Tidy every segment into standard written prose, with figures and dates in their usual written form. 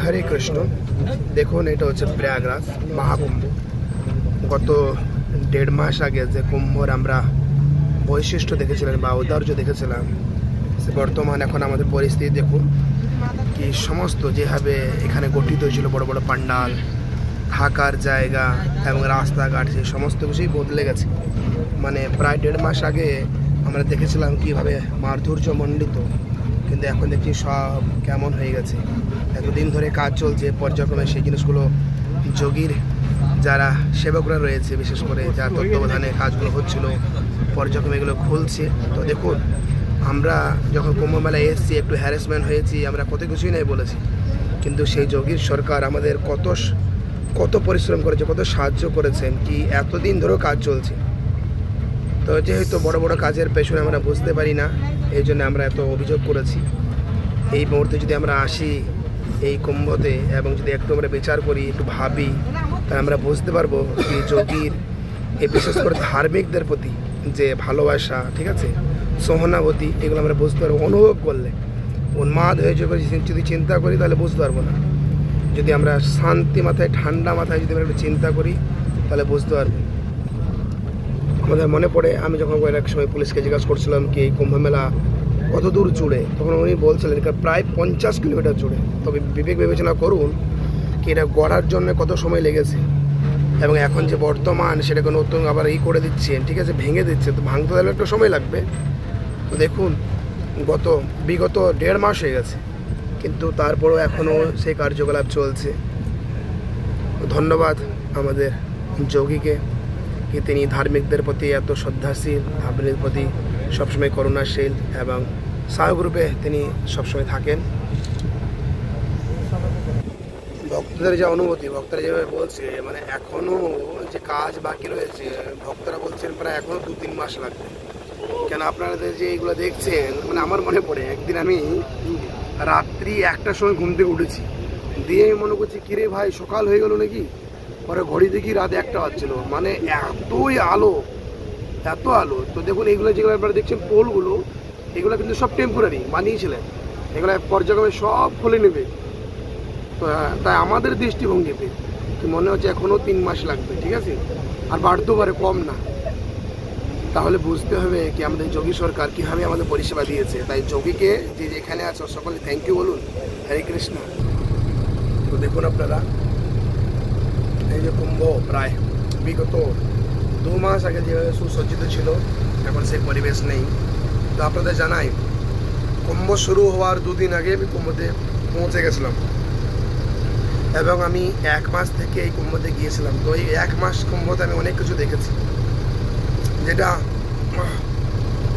হরে কৃষ্ণ। দেখুন, এটা হচ্ছে প্রয়াগরাজ মহাকুম্ভ। গত 1.5 মাস আগে যে কুম্ভর আমরা বৈশিষ্ট্য দেখেছিলাম বা ঔদার্য দেখেছিলাম, সে বর্তমান এখন আমাদের পরিস্থিতি দেখুন কি সমস্ত যেভাবে এখানে গঠিত হয়েছিল, বড় বড় পান্ডাল, থাকার জায়গা এবং রাস্তাঘাট, সেই সমস্ত কিছুই বদলে গেছে। মানে প্রায় 1.5 মাস আগে আমরা দেখেছিলাম কীভাবে মাধুর্যমণ্ডিত, কিন্তু এখন দেখছি সব কেমন হয়ে গেছে। এতদিন ধরে কাজ চলছে পর্যায়ক্রমে, সেই জিনিসগুলো যোগীর যারা সেবকরা রয়েছে, বিশেষ করে যার তত্ত্বাবধানে কাজগুলো হচ্ছিল, পর্যায়ক্রমে এগুলো খুলছে। তো দেখুন, আমরা যখন কুম্ভ মেলায় এসেছি একটু হ্যারাসমেন্ট হয়েছি, আমরা কত কিছুই নেই বলেছি, কিন্তু সেই যোগীর সরকার আমাদের কত পরিশ্রম করেছে, কত সাহায্য করেছেন, কি এতদিন ধরেও কাজ চলছে। তো যেহেতু বড় বড় কাজের পেছনে আমরা বুঝতে পারি না, এই জন্য আমরা এত অভিযোগ করেছি। এই মুহূর্তে যদি আমরা আসি এই কুম্ভতে এবং যদি একটু আমরা বিচার করি, একটু ভাবি, তাহলে আমরা বুঝতে পারবো কি যোগীর এই বিশেষ করে ধার্মিকদের প্রতি যে ভালোবাসা, ঠিক আছে, সহানুভূতি, এগুলো আমরা বুঝতে পারবো। অনুভব করলে, উন্মাদ হয়ে যদি চিন্তা করি তাহলে বুঝতে পারবো না। যদি আমরা শান্তি মাথায়, ঠান্ডা মাথায় যদি আমরা একটু চিন্তা করি তাহলে বুঝতে পারবো। আমাদের মনে পড়ে, আমি যখন এক সময় পুলিশকে জিজ্ঞাসা করছিলাম কি এই কুম্ভ মেলা কত দূর জুড়ে, তখন উনি বলছিলেন এটা প্রায় 50 কিলোমিটার জুড়ে। তবে বিবেক বিবেচনা করুন কি এটা গড়ার জন্য কত সময় লেগেছে, এবং এখন যে বর্তমান সেটাকে নতুন আবার করে দিচ্ছেন, ঠিক আছে, ভেঙে দিচ্ছে, তো ভাঙতে গেলে একটু সময় লাগবে। তো দেখুন, বিগত 1.5 মাস হয়ে গেছে, কিন্তু তারপরেও এখনও সেই কার্যকলাপ চলছে। ধন্যবাদ আমাদের যোগীকে কি তিনি ধার্মিকদের প্রতি এত শ্রদ্ধাশীল, ধার্মিকদের প্রতি সবসময় করুণাশীল এবং সহগ্রূপে তিনি সবসময় থাকেন। ভক্তদের যে অনুভূতি, ভক্তরা যেভাবে বলছে, মানে এখনও যে কাজ বাকি রয়েছে, ভক্তরা বলছেন প্রায় এখনও 2-3 মাস লাগবে। কেন আপনারা যে এইগুলো দেখছেন, মানে আমার মনে পড়ে একদিন আমি রাত্রি 1টার সময় ঘুম থেকে উঠেছি, দিয়ে মনে করছি কিরে ভাই সকাল হয়ে গেল নাকি, পরে ঘড়ি দেখি রাত 1টা হচ্ছিল। মানে এতই আলো, এত আলো। তো দেখুন, এইগুলো যেগুলো আপনারা দেখছেন পোলগুলো, এগুলো কিন্তু সব টেম্পোরারি বানিয়েছিলেন, এগুলো পর্যায়ক্রমে সব খুলে নেবে। তো তাই আমাদের দৃষ্টিভঙ্গিতে মনে হচ্ছে এখনও 3 মাস লাগবে, ঠিক আছে, আর বাড়তেও পারে, কম না। তাহলে বুঝতে হবে কি আমাদের যোগী সরকার কীভাবে আমাদের পরিষেবা দিয়েছে। তাই যোগীকে যে যেখানে আছে সকলে থ্যাংক ইউ বলুন। হরে কৃষ্ণ। তো দেখুন আপনারা, এই যে কুম্ভ প্রায় বিগত 2 মাস আগে যেভাবে সুসজ্জিত ছিল, এখন সেই পরিবেশ নেই। তো আপনাদের জানাই, কুম্ভ শুরু হওয়ার 2 দিন আগে আমি কুম্ভতে পৌঁছে গেছিলাম, এবং আমি 1 মাস থেকে এই কুম্ভতে গিয়েছিলাম। তো এই 1 মাস কুম্ভতে আমি অনেক কিছু দেখেছি। যেটা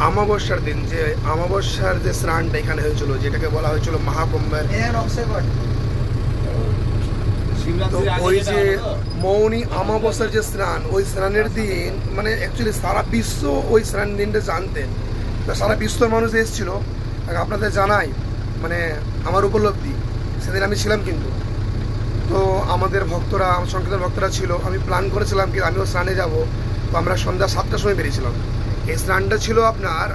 অমাবস্যার দিন, যে অমাবস্যার যে স্নানটা এখানে হয়েছিল, যেটাকে বলা হয়েছিল মহাকুম্ভের, তো ওই যে মৌনী অমাবস্যার যে স্নান, ওই স্নানের দিন মানে অ্যাকচুয়ালি সারা বিশ্ব ওই স্নান দিনটা জানতেন, সারা বিশ্বর মানুষ এসেছিল। আপনাদের জানাই, মানে আমার উপলব্ধি, সেদিন আমি ছিলাম কিন্তু। তো আমাদের ভক্তরা, সংকীর্তন ভক্তরা ছিল, আমি প্ল্যান করেছিলাম কি আমিও স্নানে যাব। তো আমরা সন্ধ্যা 7টার সময় বেরিয়েছিলাম। এই স্নানটা ছিল আপনার,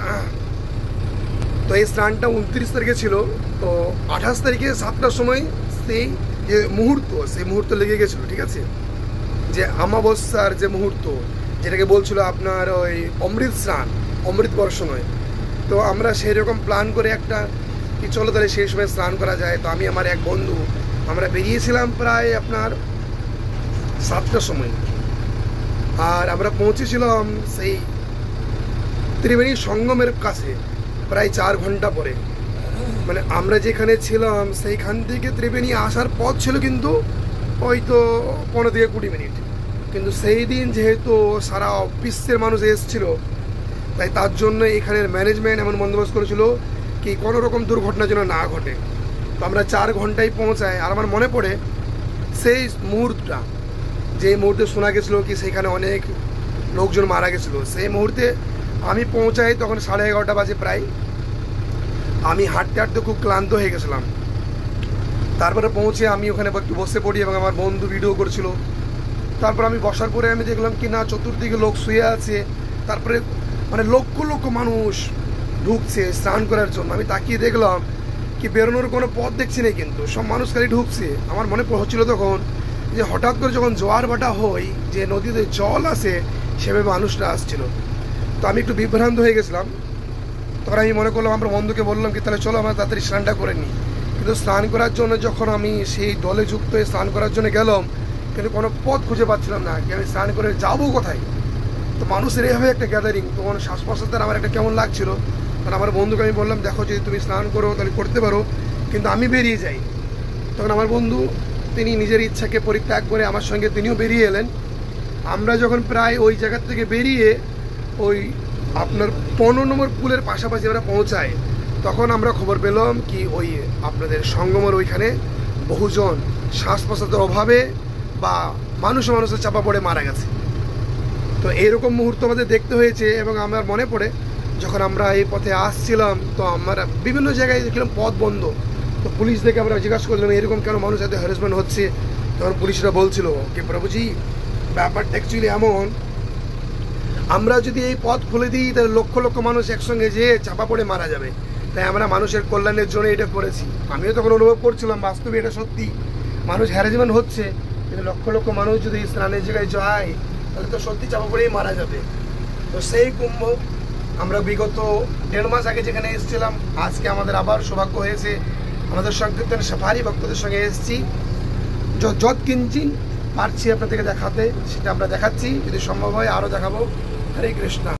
তো এই স্নানটা 29 তারিখে ছিল। তো 28 তারিখে 7টার সময় সেই যে মুহূর্ত, সেই মুহূর্ত লেগে গেছিলো, ঠিক আছে, যে অমাবস্যার যে মুহূর্ত, যেটাকে বলছিল আপনার ওই অমৃত স্নান, অমৃত বর্ষণয়। তো আমরা সেই রকম প্ল্যান করে একটা কি চলো তাহলে সেই সময় স্নান করা যায়। তো আমি আমার এক বন্ধু আমরা বেরিয়েছিলাম প্রায় আপনার 7টার সময়, আর আমরা পৌঁছেছিলাম সেই ত্রিবেণী সঙ্গমের কাছে প্রায় 4 ঘন্টা পরে। মানে আমরা যেখানে ছিলাম সেইখান থেকে ত্রিবেণী আসার পথ ছিল কিন্তু হয়তো 15 থেকে 20 মিনিট। কিন্তু সেই দিন যেহেতু সারা বিশ্বের মানুষ এসেছিল, তাই তার জন্য এখানের ম্যানেজমেন্ট এমন বন্দোবস্ত করেছিল কি কোনো রকম দুর্ঘটনা যেন না ঘটে। তো আমরা 4 ঘন্টায় পৌঁছাই। আর আমার মনে পড়ে সেই মুহূর্তটা, যে মুহূর্তে শোনা গেছিলো কি সেখানে অনেক লোকজন মারা গেছিলো, সেই মুহূর্তে আমি পৌঁছাই তখন 11:30 বাজে প্রায়। আমি হাঁটতে হাঁটতে খুব ক্লান্ত হয়ে গেছিলাম। তারপরে পৌঁছে আমি ওখানে একটু বসে পড়ি এবং আমার বন্ধু ভিডিও করছিল। তারপর আমি বসার পরে আমি দেখলাম কি না চতুর্দিকে লোক শুয়ে আছে, তারপরে মানে লক্ষ লক্ষ মানুষ ঢুকছে স্নান করার জন্য। আমি তাকিয়ে দেখলাম কি বেরোনোর কোনো পথ দেখছি না, কিন্তু সব মানুষ খালি ঢুকছে। আমার মনে হচ্ছিল তখন যে হঠাৎ করে যখন জোয়ার ভাটা হয়, যে নদীতে জল আসে, সেভাবে মানুষরা আসছিল। তো আমি একটু বিভ্রান্ত হয়ে গেছিলাম। তখন আমি মনে করলাম, আমরা বন্ধুকে বললাম কি তাহলে চলো আমরা তাড়াতাড়ি স্নানটা করে নিই। কিন্তু স্নান করার জন্য যখন আমি সেই দলে যুক্ত হয়ে স্নান করার জন্য গেলাম, কিন্তু কোনো পথ খুঁজে পাচ্ছিলাম না কি আমি স্নান করে যাবো কোথায়। তো মানুষের এইভাবে একটা গ্যাদারিং, তখন শ্বাস প্রশ্বাসের আমার একটা কেমন লাগছিল। কারণ আমার বন্ধুকে আমি বললাম, দেখো যদি তুমি স্নান করো তাহলে করতে পারো, কিন্তু আমি বেরিয়ে যাই। তখন আমার বন্ধু তিনি নিজের ইচ্ছাকে পরিত্যাগ করে আমার সঙ্গে তিনিও বেরিয়ে এলেন। আমরা যখন প্রায় ওই জায়গার থেকে বেরিয়ে ওই আপনার 15 নম্বর পুলের পাশাপাশি আমরা পৌঁছাই, তখন আমরা খবর পেলাম কি ওই আপনাদের সঙ্গমের ওইখানে বহুজন শ্বাস প্রশ্বাসের অভাবে বা মানুষের চাপা পড়ে মারা গেছে। তো এইরকম মুহূর্ত আমাদের দেখতে হয়েছে। এবং আমার মনে পড়ে যখন আমরা এই পথে আসছিলাম, তো আমরা বিভিন্ন জায়গায় দেখলাম পথ বন্ধ। তো পুলিশ দেখে আমরা জিজ্ঞাসা করলাম এরকম কেন মানুষ এত হ্যারাসমেন্ট হচ্ছে। তখন পুলিশরা বলছিল কি প্রভুজি, ব্যাপারটা অ্যাকচুয়ালি এমন, আমরা যদি এই পথ খুলে দিই তাহলে লক্ষ লক্ষ মানুষ একসঙ্গে যেয়ে চাপা পড়ে মারা যাবে। তাই আমরা মানুষের কল্যাণের জন্য এটা করেছি। আমিও তখন অনুভব করছিলাম বাস্তবে এটা সত্যি, মানুষ হ্যারাসমেন্ট হচ্ছে, কিন্তু লক্ষ লক্ষ মানুষ যদি স্নানের জায়গায় যায় তাহলে তো সত্যি চাপা পড়েই মারা যাবে। তো সেই কুম্ভ আমরা বিগত 1.5 মাস আগে যেখানে এসেছিলাম, আজকে আমাদের আবার সৌভাগ্য হয়েছে আমাদের সংকীর্তন সাফারি ভক্তদের সঙ্গে এসেছি। যত কিঞ্চিন পারছি আপনাদেরকে দেখাতে সেটা আমরা দেখাচ্ছি, যদি সম্ভব হয় আরও দেখাবো। হরে কৃষ্ণ।